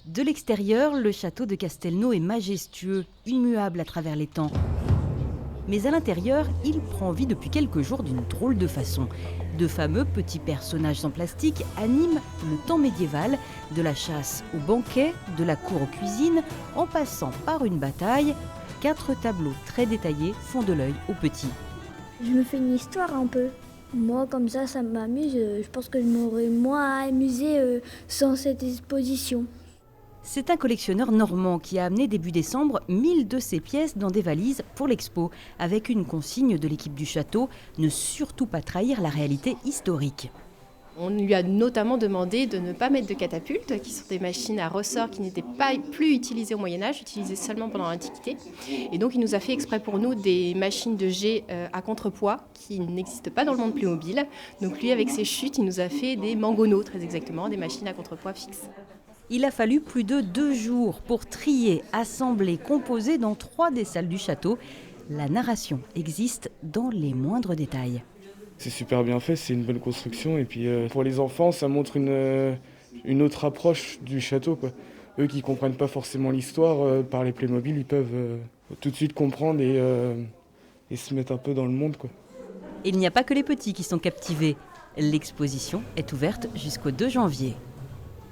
De l'extérieur, le château de Castelnau est majestueux, immuable à travers les temps. Mais à l'intérieur, il prend vie depuis quelques jours d'une drôle de façon. De fameux petits personnages en plastique animent le temps médiéval, de la chasse au banquet, de la cour aux cuisines, en passant par une bataille. 4 tableaux très détaillés font de l'œil aux petits. Je me fais une histoire un peu. Moi, comme ça m'amuse. Je pense que je m'aurais moins amusé sans cette exposition. C'est un collectionneur normand qui a amené début décembre 1000 de ses pièces dans des valises pour l'expo, avec une consigne de l'équipe du château, ne surtout pas trahir la réalité historique. On lui a notamment demandé de ne pas mettre de catapultes, qui sont des machines à ressort qui n'étaient pas plus utilisées au Moyen-Âge, utilisées seulement pendant l'Antiquité. Et donc il nous a fait exprès pour nous des machines de jet à contrepoids qui n'existent pas dans le monde Playmobil. Donc lui, avec ses chutes, il nous a fait des mangonaux, très exactement, des machines à contrepoids fixes. Il a fallu plus de 2 jours pour trier, assembler, composer dans 3 des salles du château. La narration existe dans les moindres détails. C'est super bien fait, c'est une bonne construction. Et puis pour les enfants, ça montre une autre approche du château, quoi. Eux qui ne comprennent pas forcément l'histoire, par les Playmobil, ils peuvent tout de suite comprendre et se mettre un peu dans le monde, quoi. Il n'y a pas que les petits qui sont captivés. L'exposition est ouverte jusqu'au 2 janvier.